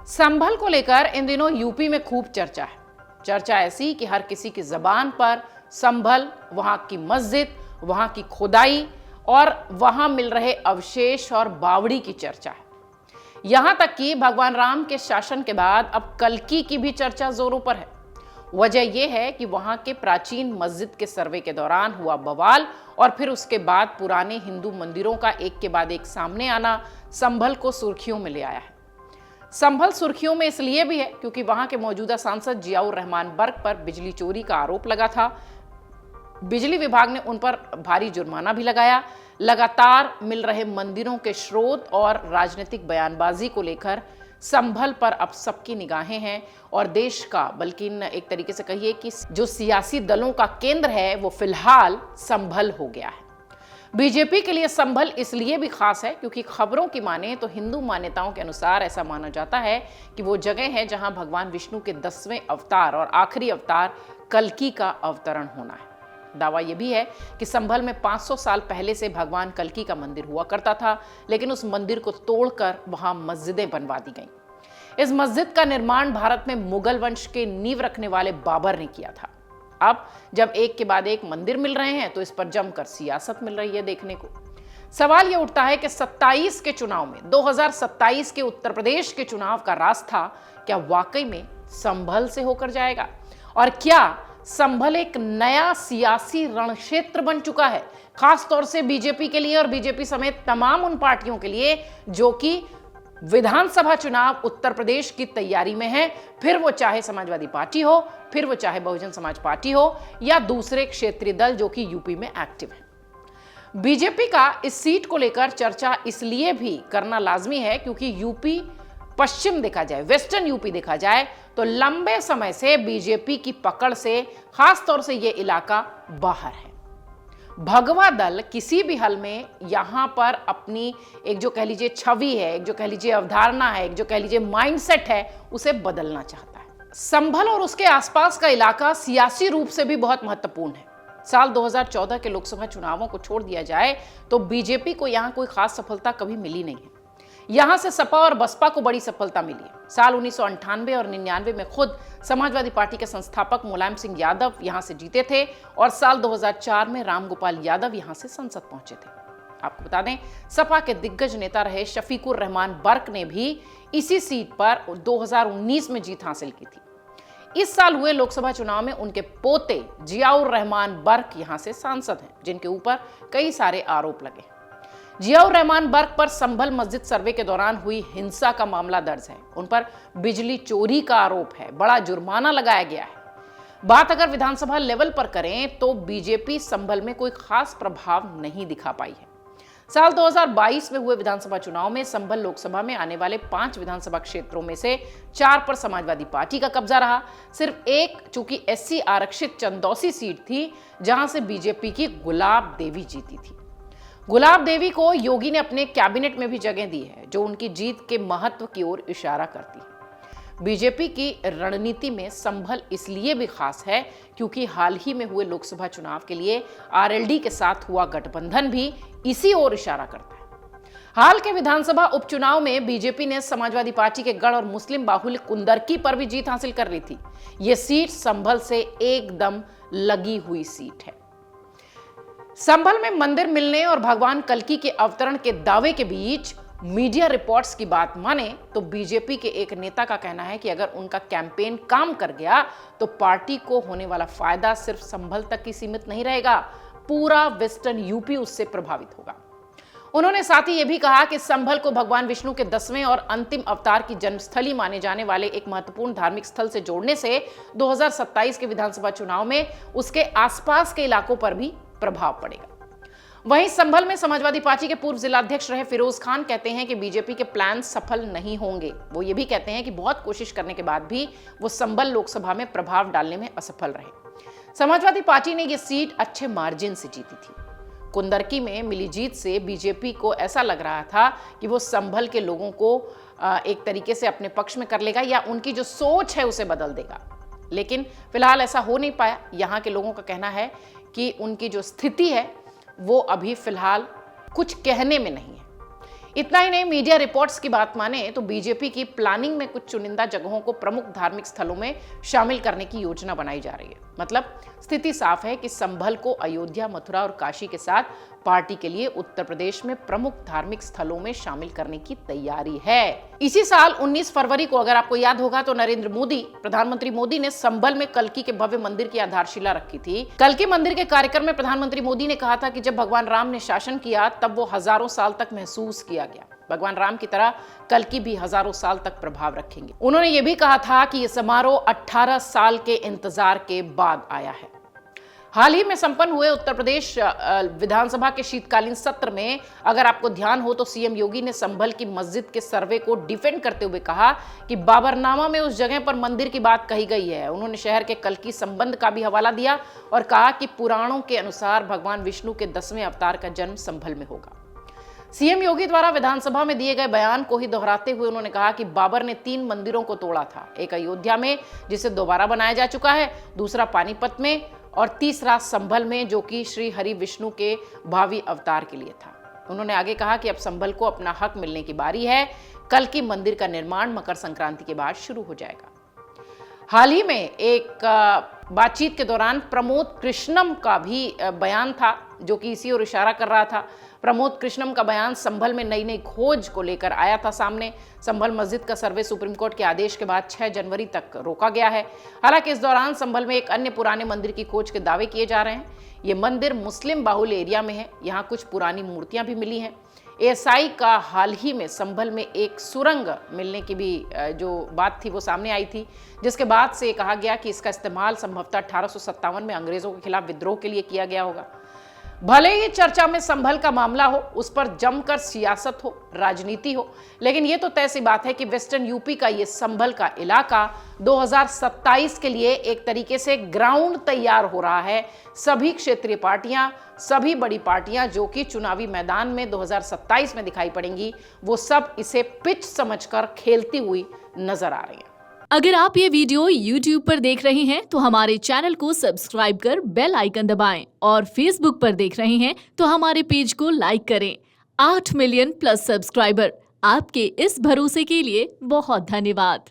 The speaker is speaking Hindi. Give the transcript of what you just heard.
संभल को लेकर इन दिनों यूपी में खूब चर्चा है। चर्चा ऐसी कि हर किसी की जबान पर संभल, वहां की मस्जिद, वहां की खुदाई और वहां मिल रहे अवशेष और बावड़ी की चर्चा है। यहां तक कि भगवान राम के शासन के बाद अब कल्की की भी चर्चा जोरों पर है। वजह यह है कि वहां के प्राचीन मस्जिद के सर्वे के दौरान हुआ बवाल और फिर उसके बाद पुराने हिंदू मंदिरों का एक के बाद एक सामने आना संभल को सुर्खियों में ले आया है। संभल सुर्खियों में इसलिए भी है क्योंकि वहां के मौजूदा सांसद जियाउर रहमान बर्क पर बिजली चोरी का आरोप लगा था। बिजली विभाग ने उन पर भारी जुर्माना भी लगाया। लगातार मिल रहे मंदिरों के स्रोत और राजनीतिक बयानबाजी को लेकर संभल पर अब सबकी निगाहें हैं और देश का, बल्कि एक तरीके से कहिए कि जो सियासी दलों का केंद्र है वो फिलहाल संभल हो गया है। बीजेपी के लिए संभल इसलिए भी खास है क्योंकि खबरों की माने तो हिंदू मान्यताओं के अनुसार ऐसा माना जाता है कि वो जगह है जहां भगवान विष्णु के 10वें अवतार और आखिरी अवतार कल्की का अवतरण होना है। दावा यह भी है कि संभल में 500 साल पहले से भगवान कल्की का मंदिर हुआ करता था, लेकिन उस मंदिर को तोड़कर वहां मस्जिदें बनवा दी गईं। इस मस्जिद का निर्माण भारत में मुगल वंश के नींव रखने वाले बाबर ने किया था। अब जब एक के बाद एक मंदिर मिल रहे हैं तो इस पर जमकर सियासत मिल रही है देखने को। सवाल यह उठता है कि 27 के चुनाव में 2027 के उत्तर प्रदेश के चुनाव का रास्ता क्या वाकई में संभल से होकर जाएगा और क्या संभल एक नया सियासी रणक्षेत्र बन चुका है, खास तौर से बीजेपी के लिए और बीजेपी समेत तमाम उन पार्टियों के लिए जो कि विधानसभा चुनाव उत्तर प्रदेश की तैयारी में है, फिर वो चाहे समाजवादी पार्टी हो, फिर वो चाहे बहुजन समाज पार्टी हो या दूसरे क्षेत्रीय दल जो कि यूपी में एक्टिव है। बीजेपी का इस सीट को लेकर चर्चा इसलिए भी करना लाजमी है क्योंकि यूपी पश्चिम देखा जाए, वेस्टर्न यूपी देखा जाए तो लंबे समय से बीजेपी की पकड़ से खास तौर से यह इलाका बाहर है। भगवा दल किसी भी हल में यहां पर अपनी एक जो कह लीजिए छवि है, एक जो कह लीजिए अवधारणा है, एक जो कह लीजिए माइंडसेट है, उसे बदलना चाहता है। संभल और उसके आसपास का इलाका सियासी रूप से भी बहुत महत्वपूर्ण है। साल 2014 के लोकसभा चुनावों को छोड़ दिया जाए तो बीजेपी को यहां कोई खास सफलता कभी मिली नहीं है। यहां से सपा और बसपा को बड़ी सफलता मिली है। साल 1998 और 99 में खुद समाजवादी पार्टी के संस्थापक मुलायम सिंह यादव यहां से जीते थे और साल 2004 में रामगोपाल यादव यहां से संसद पहुंचे थे। आपको बता दें, सपा के दिग्गज नेता रहे शफीकुर रहमान बर्क ने भी इसी सीट पर 2019 में जीत हासिल की थी। इस साल हुए लोकसभा चुनाव में उनके पोते जियाउर रहमान बर्क यहां से सांसद हैं, जिनके ऊपर कई सारे आरोप लगे। जियाउर रहमान बर्क पर संभल मस्जिद सर्वे के दौरान हुई हिंसा का मामला दर्ज है। उन पर बिजली चोरी का आरोप है, बड़ा जुर्माना लगाया गया है। बात अगर विधानसभा लेवल पर करें तो बीजेपी संभल में कोई खास प्रभाव नहीं दिखा पाई है। साल 2022 में हुए विधानसभा चुनाव में संभल लोकसभा में आने वाले 5 विधानसभा क्षेत्रों में से 4 पर समाजवादी पार्टी का कब्जा रहा। सिर्फ एक चूंकि SC आरक्षित चंदौसी सीट थी जहां से बीजेपी की गुलाब देवी जीती थी। गुलाब देवी को योगी ने अपने कैबिनेट में भी जगह दी है, जो उनकी जीत के महत्व की ओर इशारा करती है। बीजेपी की रणनीति में संभल इसलिए भी खास है क्योंकि हाल ही में हुए लोकसभा चुनाव के लिए RLD के साथ हुआ गठबंधन भी इसी ओर इशारा करता है। हाल के विधानसभा उपचुनाव में बीजेपी ने समाजवादी पार्टी के गढ़ और मुस्लिम बाहुल्य कुंदरकी पर भी जीत हासिल कर ली थी। यह सीट संभल से एकदम लगी हुई सीट है। संभल में मंदिर मिलने और भगवान कल्की के अवतरण के दावे के बीच मीडिया रिपोर्ट्स की बात माने तो बीजेपी के एक नेता का कहना है कि अगर उनका कैंपेन काम कर गया तो पार्टी को होने वाला फायदा सिर्फ संभल तक ही सीमित नहीं रहेगा, पूरा वेस्टर्न यूपी उससे प्रभावित होगा। उन्होंने साथ ही यह भी कहा कि संभल को भगवान विष्णु के 10वें और अंतिम अवतार की जन्मस्थली माने जाने वाले एक महत्वपूर्ण धार्मिक स्थल से जोड़ने से 2027 के विधानसभा चुनाव में उसके आसपास के इलाकों पर भी प्रभाव पड़ेगा। वहीं संभल में समाजवादी पार्टी के पूर्व जिलाध्यक्ष रहे फिरोज खान कहते हैं कि बीजेपी के प्लान सफल नहीं होंगे। वो ये भी कहते हैं कि बहुत कोशिश करने के बाद भी वो संभल लोकसभा में प्रभाव डालने में असफल रहे। समाजवादी पार्टी ने ये सीट अच्छे मार्जिन से जीती थी। कुंदरकी में मिली जीत से बीजेपी को ऐसा लग रहा था कि वो संभल के लोगों को एक तरीके से अपने पक्ष में कर लेगा या उनकी जो सोच है उसे बदल देगा, लेकिन फिलहाल ऐसा हो नहीं पाया। यहाँ के लोगों का कहना है कि उनकी जो स्थिति है वो अभी फिलहाल कुछ कहने में नहीं है। इतना ही नहीं, मीडिया रिपोर्ट्स की बात माने तो बीजेपी की प्लानिंग में कुछ चुनिंदा जगहों को प्रमुख धार्मिक स्थलों में शामिल करने की योजना बनाई जा रही है। मतलब स्थिति साफ है कि संभल को अयोध्या, मथुरा और काशी के साथ पार्टी के लिए उत्तर प्रदेश में प्रमुख धार्मिक स्थलों में शामिल करने की तैयारी है। इसी साल 19 फरवरी को, अगर आपको याद होगा, तो प्रधानमंत्री मोदी ने संभल में कल्की के भव्य मंदिर की आधारशिला रखी थी। कल्की मंदिर के कार्यक्रम में प्रधानमंत्री मोदी ने कहा था कि जब भगवान राम ने शासन किया तब वो हजारों साल तक महसूस किया गया। भगवान राम की तरह कल्की भी हजारों साल तक प्रभाव रखेंगे। उन्होंने ये भी कहा था कि यह समारोह 18 साल के इंतजार के बाद आया है। हाल ही में संपन्न हुए उत्तर प्रदेश विधानसभा के शीतकालीन सत्र में अगर आपको ध्यान हो तो सीएम योगी ने संभल की मस्जिद के सर्वे को डिफेंड करते हुए कहा कि बाबरनामा में उस जगह पर मंदिर की बात कही गई है। उन्होंने शहर के कल्की संबंध का भी हवाला दिया और कहा कि पुराणों के अनुसार भगवान विष्णु के 10वें अवतार का जन्म संभल में होगा। सीएम योगी द्वारा विधानसभा में दिए गए बयान को ही दोहराते हुए उन्होंने कहा कि बाबर ने 3 मंदिरों को तोड़ा था, एक अयोध्या में जिसे दोबारा बनाया जा चुका है, दूसरा पानीपत में और तीसरा संभल में जो कि श्री हरि विष्णु के भावी अवतार के लिए था। उन्होंने आगे कहा कि अब संभल को अपना हक मिलने की बारी है। कल्की मंदिर का निर्माण मकर संक्रांति के बाद शुरू हो जाएगा। हाल ही में एक बातचीत के दौरान प्रमोद कृष्णम का भी बयान था जो कि इसी ओर इशारा कर रहा था। प्रमोद कृष्णम का बयान संभल में नई नई खोज को लेकर आया था सामने। संभल मस्जिद का सर्वे सुप्रीम कोर्ट के आदेश के बाद 6 जनवरी तक रोका गया है। हालांकि इस दौरान संभल में एक अन्य पुराने मंदिर की खोज के दावे किए जा रहे हैं। ये मंदिर मुस्लिम बाहुल एरिया में है, यहाँ कुछ पुरानी मूर्तियां भी मिली हैं। एएसआई का हाल ही में संभल में एक सुरंग मिलने की भी जो बात थी वो सामने आई थी, जिसके बाद से कहा गया कि इसका इस्तेमाल संभवतः 1857 में अंग्रेजों के खिलाफ विद्रोह के लिए किया गया होगा। भले ही चर्चा में संभल का मामला हो, उस पर जमकर सियासत हो, राजनीति हो, लेकिन ये तो तय सी बात है कि वेस्टर्न यूपी का ये संभल का इलाका 2027 के लिए एक तरीके से ग्राउंड तैयार हो रहा है। सभी क्षेत्रीय पार्टियां, सभी बड़ी पार्टियां जो कि चुनावी मैदान में 2027 में दिखाई पड़ेंगी, वो सब इसे पिच समझकर खेलती हुई नजर आ रही हैं। अगर आप ये वीडियो YouTube पर देख रहे हैं तो हमारे चैनल को सब्सक्राइब कर बेल आइकन दबाएं और Facebook पर देख रहे हैं तो हमारे पेज को लाइक करें। 8 मिलियन प्लस सब्सक्राइबर, आपके इस भरोसे के लिए बहुत धन्यवाद।